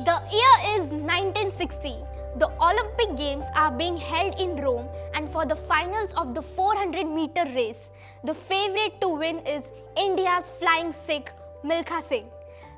The year is 1960. The Olympic Games are being held in Rome, and for the finals of the 400-meter race, the favorite to win is India's flying Sikh, Milkha Singh.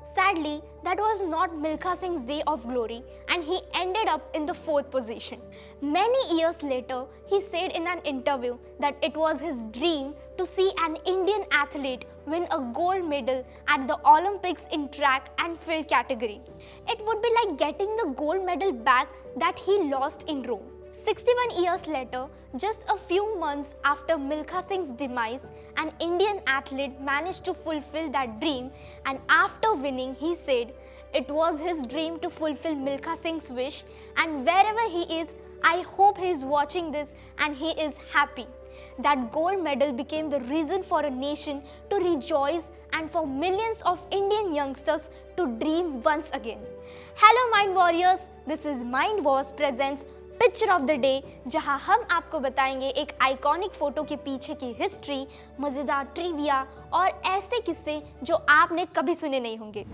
Sadly, that was not Milkha Singh's day of glory, and he ended up in the 4th position. Many years later, he said in an interview that it was his dream to see an Indian athlete win a gold medal at the Olympics in track and field category. It would be like getting the gold medal back that he lost in Rome. 61 years later, just a few months after Milkha Singh's demise, an Indian athlete managed to fulfill that dream, and after winning, he said it was his dream to fulfill Milkha Singh's wish, and wherever he is, I hope he is watching this and he is happy. That gold medal became the reason for a nation to rejoice and for millions of Indian youngsters to dream once again. Hello Mind Warriors, this is Mind Wars presents picture of the day, जहां हम आपको बताएंगे एक iconic photo के पीछे की history, मजेदार trivia और ऐसे किस्से जो आपने कभी सुने नहीं होंगे।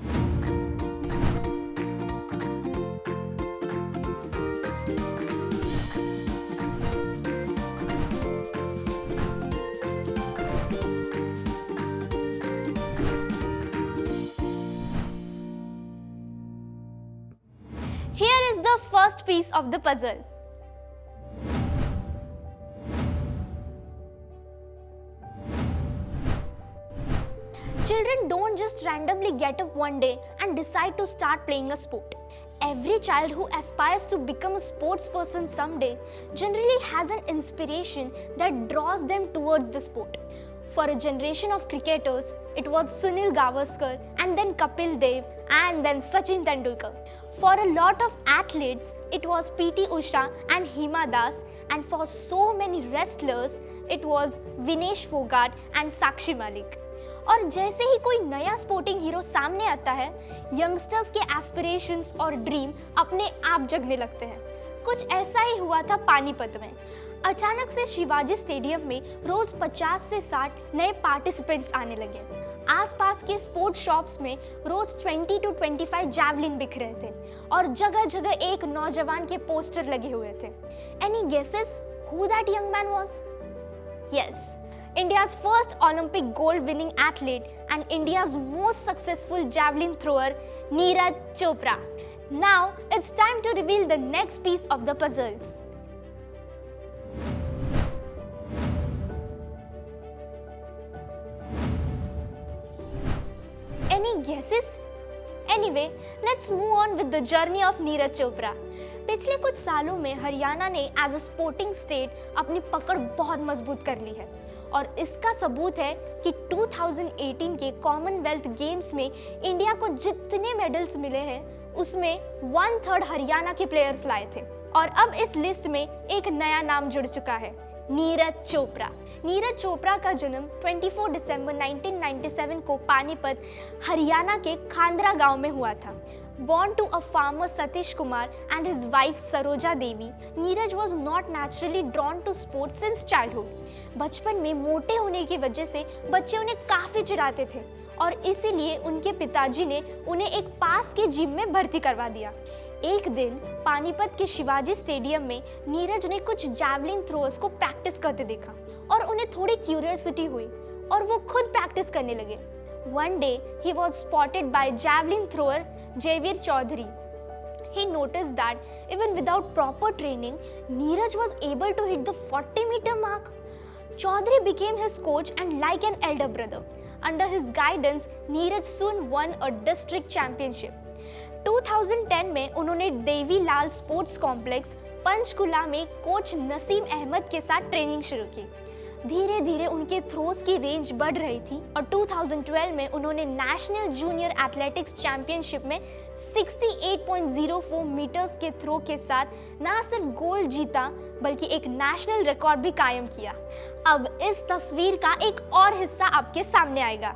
Here is the first piece of the puzzle. Children don't just randomly get up one day and decide to start playing a sport. Every child who aspires to become a sports person someday generally has an inspiration that draws them towards the sport. For a generation of cricketers, it was Sunil Gavaskar and then Kapil Dev and then Sachin Tendulkar. For a lot of athletes, it was P.T. Usha and Hima Das, and for so many wrestlers, it was Vinesh Fogart and Sakshi Malik. और जैसे ही कोई नया sporting hero सामने आता है, youngsters के aspirations और dream अपने आप जगने लगते हैं। कुछ ऐसा ही हुआ था पानीपत में। अचानक से शिवाजी स्टेडियम में रोज 50 से 60 नए पार्टिसिपेंट्स आने लगे। आसपास के स्पोर्ट्स शॉप्स में रोज 20 to 25 जैवलिन बिक रहे थे और जगह जगह एक नौजवान के पोस्टर लगे हुए थे। Any guesses who that young man was? Yes. India's first Olympic gold-winning athlete and India's most successful javelin thrower, Neeraj Chopra. Now, it's time to reveal the next piece of the puzzle. Any guesses? Anyway, let's move on with the journey of Neeraj Chopra. पिछले कुछ सालों में हरियाणा ने as a sporting state अपनी पकड़ बहुत मजबूत कर ली है और इसका सबूत है कि 2018 के कॉमनवेल्थ गेम्स में इंडिया को जितने मेडल्स मिले हैं उसमें 1/3 हरियाणा के प्लेयर्स लाए थे। और अब इस लिस्ट में एक नया नाम जुड़ चुका है, नीरज चोपड़ा। नीरज चोपड़ा का जन्म 24 दिसंबर 1997 को पानीपत, हरियाणा के खांदरा गांव में हुआ था। Born to a farmer Satish Kumar and his wife Saroja Devi, Neeraj was not naturally drawn to sports since childhood. बचपन में मोटे होने की वजह से बच्चे उन्हें काफी चिढ़ाते थे और इसीलिए उनके पिताजी ने उन्हें एक पास के जिम में भर्ती करवा दिया। एक दिन पानीपत के शिवाजी स्टेडियम में नीरज ने कुछ जैवलिन थ्रोअर्स को प्रैक्टिस करते देखा और उन्हें थोड़ी क्यूरियोसिटी हुई और वो खुद प्रैक्टिस करने लगे। One day, he was spotted by javelin thrower Jaivir Chaudhary. He noticed that even without proper training, Neeraj was able to hit the 40-meter mark. Chaudhary became his coach and like an elder brother. Under his guidance, Neeraj soon won a district championship. 2010 में उन्होंने Devi Lal sports complex Panchkula में coach Naseem Ahmad के साथ training शुरू की। धीरे धीरे उनके थ्रोस की रेंज बढ़ रही थी और 2012 में उन्होंने नेशनल जूनियर एथलेटिक्स चैंपियनशिप में 68.04 मीटर्स के थ्रो के साथ न सिर्फ गोल्ड जीता बल्कि एक नेशनल रिकॉर्ड भी कायम किया। अब इस तस्वीर का एक और हिस्सा आपके सामने आएगा।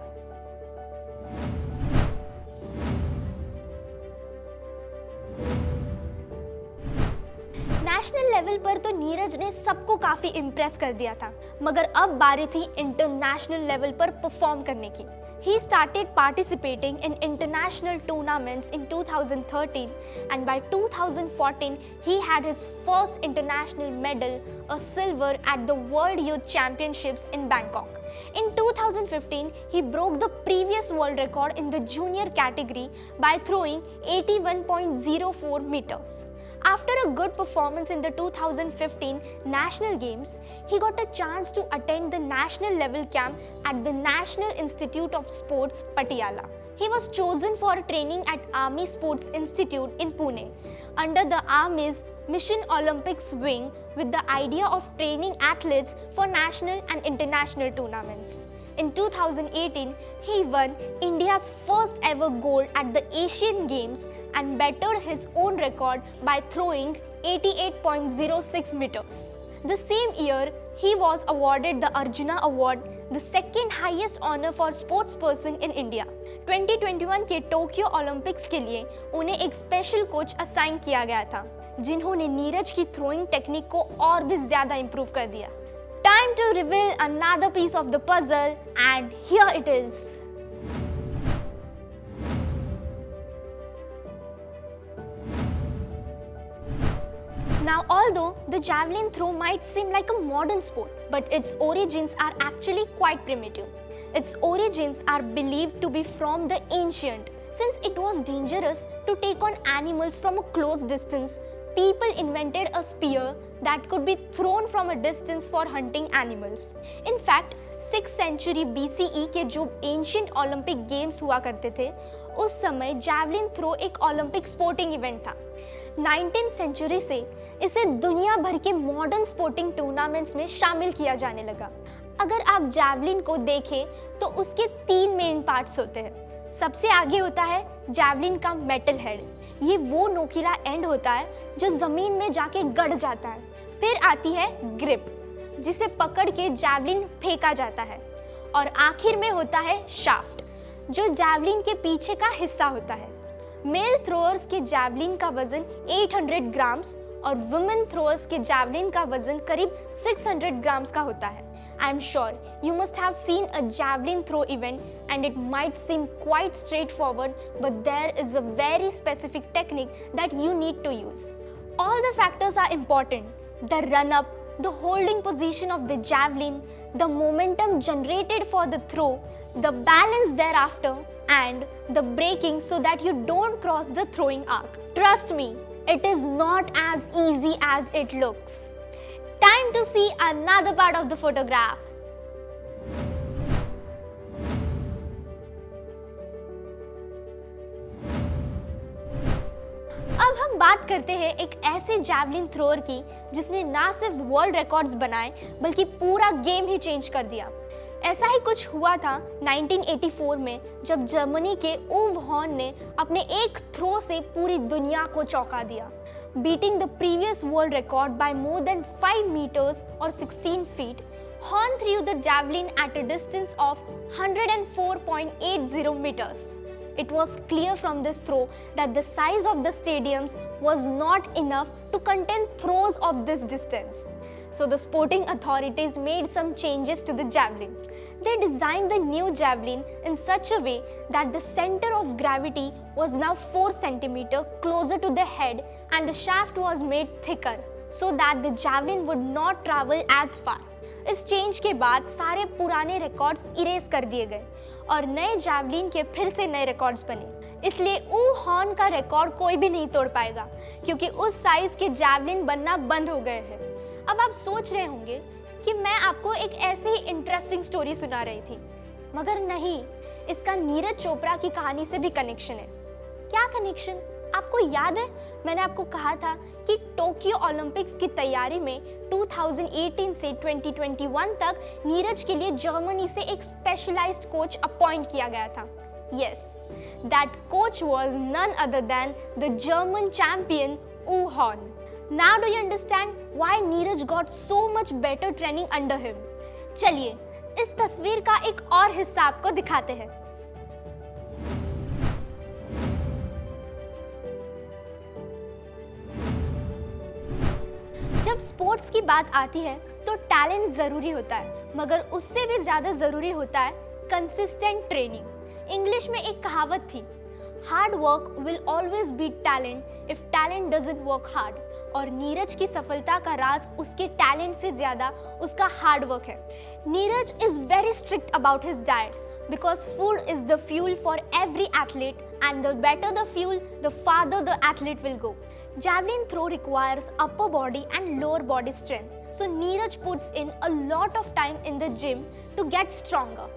नेशनल लेवल पर तो नीरज ने सबको काफी इम्प्रेस कर दिया था, मगर अब बारी थी इंटरनेशनल लेवल पर परफॉर्म करने की। He started participating in international tournaments in 2013, and by 2014 he had his first international medal, a silver at the World Youth Championships in Bangkok. In 2015, he broke the previous world record in the junior category by throwing 81.04 meters. After a good performance in the 2015 National Games, he got a chance to attend the national level camp at the National Institute of Sports, Patiala. He was chosen for training at Army Sports Institute in Pune under the Army's Mission Olympics wing with the idea of training athletes for national and international tournaments. In 2018, he won India's first ever gold at the Asian Games and bettered his own record by throwing 88.06 meters. The same year, he was awarded the Arjuna Award, the second highest honor for sportsperson in India. 2021 के Tokyo Olympics के लिए उन्हें एक special coach assign किया गया था, जिन्होंने नीरज की थ्रोइंग टेक्निक को और भी ज्यादा इंप्रूव कर दिया. Time to reveal another piece of the puzzle, and here it is. Now, although the javelin throw might seem like a modern sport, but its origins are actually quite primitive. Its origins are believed to be from the ancient. Since it was dangerous to take on animals from a close distance, people invented a spear that could be thrown from a distance for hunting animals. In fact, 6th century BCE के जो ancient Olympic Games हुआ करते थे, उस समय javelin throw एक Olympic sporting event था. 19th century से इसे दुनिया भर के modern sporting tournaments में शामिल किया जाने लगा. अगर आप javelin को देखें तो उसके 3 main parts होते हैं. सबसे आगे होता है javelin का metal head. ये वो नोकीला एंड होता है जो जमीन में जाके गड़ जाता है. फिर आती है ग्रिप, जिसे पकड़ के जैवलिन फेंका जाता है. और आखिर में होता है शाफ्ट, जो जैवलिन के पीछे का हिस्सा होता है. मेल थ्रोअर्स के जैवलिन का वजन 800 ग्राम्स और वुमेन थ्रोअर्स के जैवलिन का वजन करीब 600 ग्राम्स का होता है. I am sure you must have seen a javelin throw event and it might seem quite straightforward, but there is a very specific technique that you need to use. All the factors are important: the run-up, the holding position of the javelin, the momentum generated for the throw, the balance thereafter, and the braking so that you don't cross the throwing arc. Trust me, it is not as easy as it looks. Time to see another part of the photograph. अब हम बात करते हैं एक ऐसे javelin thrower की जिसने ना सिर्फ वर्ल्ड रिकॉर्ड्स बनाए बल्कि पूरा गेम ही चेंज कर दिया. ऐसा ही कुछ हुआ था 1984 में, जब जर्मनी के उव हॉर्न ने अपने एक थ्रो से पूरी दुनिया को चौंका दिया, beating the previous world record by more than 5 meters or 16 feet. Horn threw the javelin at a distance of 104.80 meters. It was clear from this throw that the size of the stadiums was not enough to contain throws of this distance. So the sporting authorities made some changes to the javelin. They designed the new javelin in such a way that the center of gravity was now 4 centimeters closer to the head and the shaft was made thicker so that the javelin would not travel as far. इस change के बाद सारे पुराने records erase कर दिए गए और नए जैवलिन के फिर से नए रिकॉर्ड्स बने. इसलिए ऊ हॉर्न का रिकॉर्ड कोई भी नहीं तोड़ पाएगा क्योंकि उस साइज के जैवलिन बनना बंद हो गए हैं. अब आप सोच रहे होंगे कि मैं आपको एक ऐसी ही इंटरेस्टिंग स्टोरी सुना रही थी, मगर नहीं, इसका नीरज चोपड़ा की कहानी से भी कनेक्शन है. क्या कनेक्शन? आपको याद है मैंने आपको कहा था कि टोक्यो ओलंपिक्स की तैयारी में 2018 से 2021 तक नीरज के लिए जर्मनी से एक स्पेशलाइज्ड कोच अपॉइंट किया गया था. Yes, that coach was none other than the German champion Uwe Horn. Now do you understand why Neeraj got so much better training under him? चलिए इस तस्वीर का एक और हिस्सा आपको दिखाते हैं. जब स्पोर्ट्स की बात आती है तो टैलेंट ज़रूरी होता है, मगर उससे भी ज़्यादा ज़रूरी होता है कंसिस्टेंट ट्रेनिंग. इंग्लिश में एक कहावत थी, hard work will always beat talent if talent doesn't work hard. और नीरज की सफलता का राज उसके टैलेंट से ज्यादा उसका हार्ड वर्क है। Neeraj is very strict about his diet because food is the fuel for every athlete, and the better the fuel, the farther the athlete will go. Javelin throw requires upper body and lower body strength, so Neeraj puts in a lot of time in the gym to get stronger.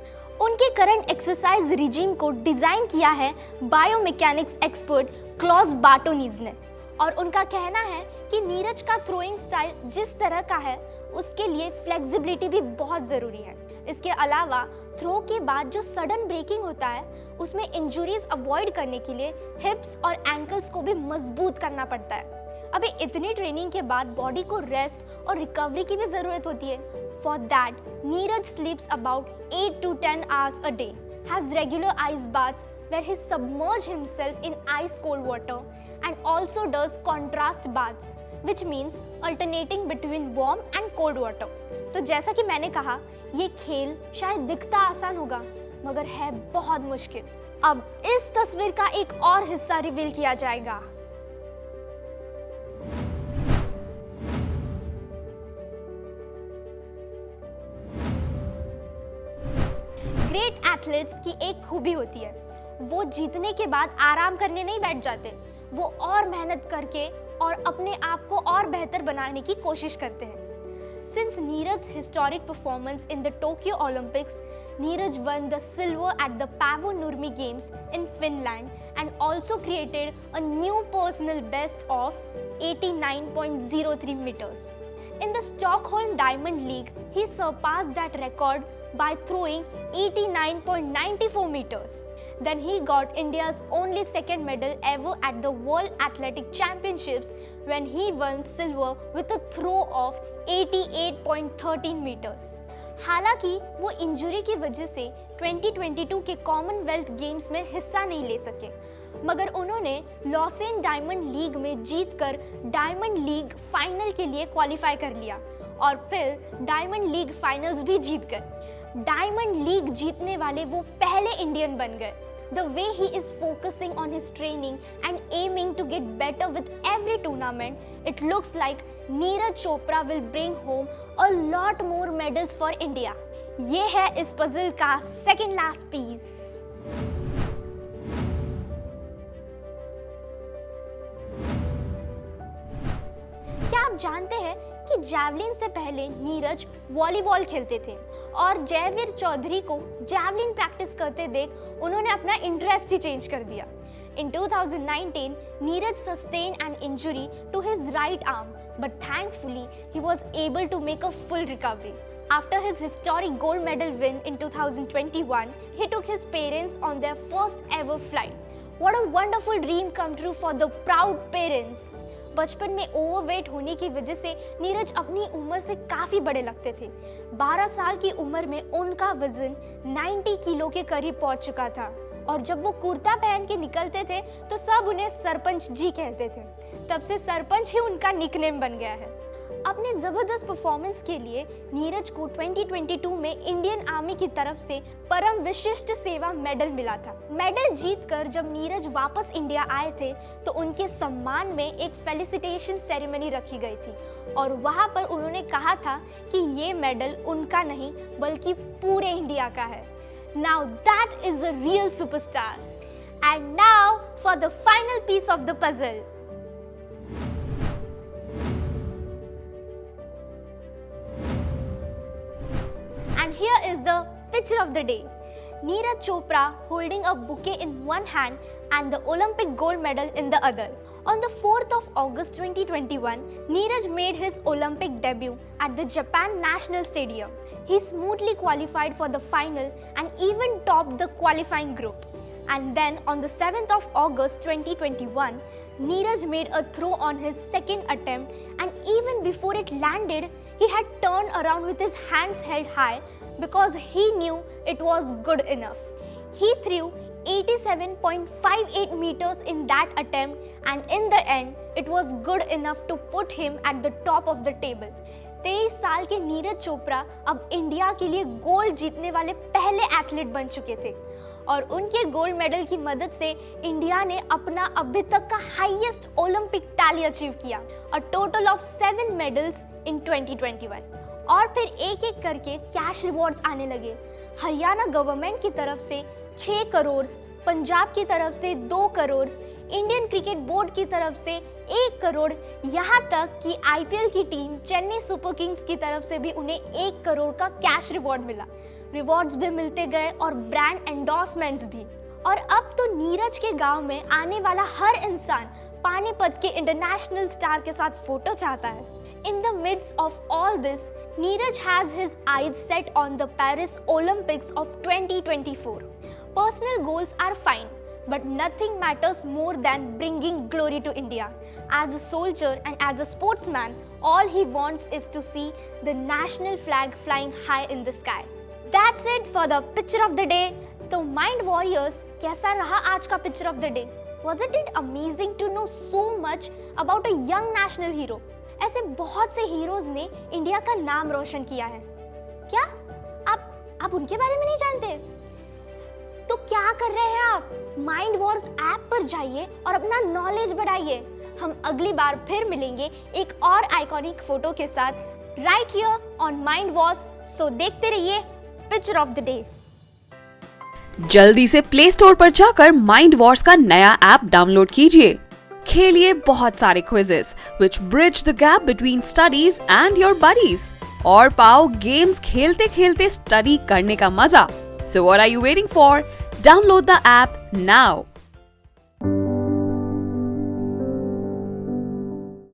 उनके current exercise regime को design किया है biomechanics expert Claus बार्टोनीज ने, और उनका कहना है कि नीरज का थ्रोइंग स्टाइल जिस तरह का है उसके लिए फ्लेक्सिबिलिटी भी बहुत ज़रूरी है। इसके अलावा थ्रो के बाद जो सडन ब्रेकिंग होता है उसमें इंजुरीज अवॉइड करने के लिए हिप्स और एंकल्स को भी मजबूत करना पड़ता है। अभी इतनी ट्रेनिंग के बाद बॉडी को रेस्ट और रिकवरी की भी ज़रूरत होती है। For that Neeraj स्लीप्स about 8 to 10 hours a day, has regular ice baths where he submerges himself in ice cold water, and also does contrast baths, which means alternating between warm and cold water. तो जैसा कि मैंने कहा, ये खेल शायद दिखता आसान होगा मगर है बहुत मुश्किल। अब इस तस्वीर का एक और हिस्सा रिवील किया जाएगा। ग्रेट एथलीट्स की एक खूबी होती है, वो जीतने के बाद आराम करने नहीं बैठ जाते, वो और मेहनत करके और अपने आप को और बेहतर बनाने की कोशिश करते हैं। Since Neeraj's historic performance in the Tokyo Olympics, Neeraj won the silver at the Paavo Nurmi Games in Finland and also created a new personal best of 89.03 meters. In the Stockholm Diamond League, he surpassed that record by throwing 89.94 meters. Then he got India's only second medal ever at the World Athletic Championships when he won silver with a throw of 88.13 meters. हालांकि वो injury की वजह से 2022 के Commonwealth games में हिस्सा नहीं ले सके, मगर उन्होंने लॉसेन डायमंड लीग में जीतकर डायमंड लीग फाइनल के लिए क्वालिफाई कर लिया और फिर डायमंड लीग फाइनल्स भी जीत गए। डायमंड लीग जीतने वाले वो पहले इंडियन बन गए। The way he is focusing on his training and aiming to get better with every tournament, it looks like Neeraj Chopra will bring home a lot more medals for India. ये है इस puzzle का second last piece. क्या आप जानते हैं कि javelin से पहले नीरज वॉलीबॉल खेलते थे और जयवीर चौधरी को जैवलिन प्रैक्टिस करते देख उन्होंने अपना इंटरेस्ट ही चेंज कर दिया। In 2019, Neeraj sustained an injury to his right arm, but thankfully he was able to make a full recovery. After his historic gold medal win in 2021, he took his parents on their first ever flight. What a wonderful dream come true for the proud parents. बचपन में overweight होने की वजह से नीरज अपनी उम्र से काफ़ी बड़े लगते थे। 12 साल की उम्र में उनका वजन 90 किलो के करीब पहुंच चुका था और जब वो कुर्ता पहन के निकलते थे तो सब उन्हें सरपंच जी कहते थे। तब से सरपंच ही उनका निकनेम बन गया है। अपने ज़बरदस्त परफॉर्मेंस के लिए नीरज को 2022 में इंडियन आर्मी की तरफ से परम विशिष्ट सेवा मेडल मिला था। मेडल जीतकर जब नीरज वापस इंडिया आए थे तो उनके सम्मान में एक फेलिसिटेशन सेरेमनी रखी गई थी और वहां पर उन्होंने कहा था कि ये मेडल उनका नहीं बल्कि पूरे इंडिया का है। Now that is a real superstar. And now for the final piece of the puzzle. And here is the picture of the day. Neeraj Chopra holding a bouquet in one hand and the Olympic gold medal in the other. On the 4th of August 2021, Neeraj made his Olympic debut at the Japan National Stadium. He smoothly qualified for the final and even topped the qualifying group. And then on the 7th of August 2021, Neeraj made a throw on his second attempt, and even before it landed, he had turned around with his hands held high because he knew it was good enough. He threw 87.58 meters in that attempt, and in the end, it was good enough to put him at the top of the table. 23 साल के नीरज चोपड़ा अब India के लिए gold जीतने वाले पहले athlete बन चुके थे और उनके गोल्ड मेडल की मदद से इंडिया ने अपना अभी तक का हाईएस्ट ओलंपिक टैली अचीव किया, a total of 7 medals in 2021। और फिर एक एक करके कैश रिवॉर्ड्स आने लगे। हरियाणा गवर्नमेंट की तरफ से 6 करोड़, पंजाब की तरफ से 2 करोड़, इंडियन क्रिकेट बोर्ड की तरफ से 1 करोड़, यहाँ तक कि आईपीएल की टीम चेन्नई सुपर किंग्स की तरफ से भी उन्हें 1 करोड़ का कैश रिवॉर्ड मिला। रिवॉर्ड्स भी मिलते गए और ब्रांड एंडोर्समेंट्स भी। और अब तो नीरज के गांव में आने वाला हर इंसान पानीपत के इंटरनेशनल स्टार के साथ फोटो चाहता है। In the midst of all this, Neeraj has his eyes set on the Paris Olympics of 2024. Personal goals are fine, but nothing matters more than bringing glory to India. As a soldier and as a sportsman, all he wants is to see the national flag flying high in the sky. That's it for the picture of the day. तो Mind Warriors, कैसा रहा आज का picture of the day? Wasn't it amazing to know so much about a young national hero? ऐसे बहुत से heroes ने India का नाम रोशन किया है। क्या आप उनके बारे में नहीं जानते? तो क्या कर रहे हैं आप? माइंड वॉर्स ऐप पर जाइए और अपना नॉलेज बढ़ाइए। हम अगली बार फिर मिलेंगे एक और आइकॉनिक फोटो के साथ, right here on Mind Wars. So देखते रहिए पिक्चर ऑफ द डे। जल्दी से प्ले स्टोर पर जाकर माइंड वॉर्स का नया ऐप डाउनलोड कीजिए। खेलिए बहुत सारे quizzes which bridge the gap between studies and your buddies, और पाओ गेम्स खेलते खेलते स्टडी करने का मजा। So what are you waiting for? Download the app now.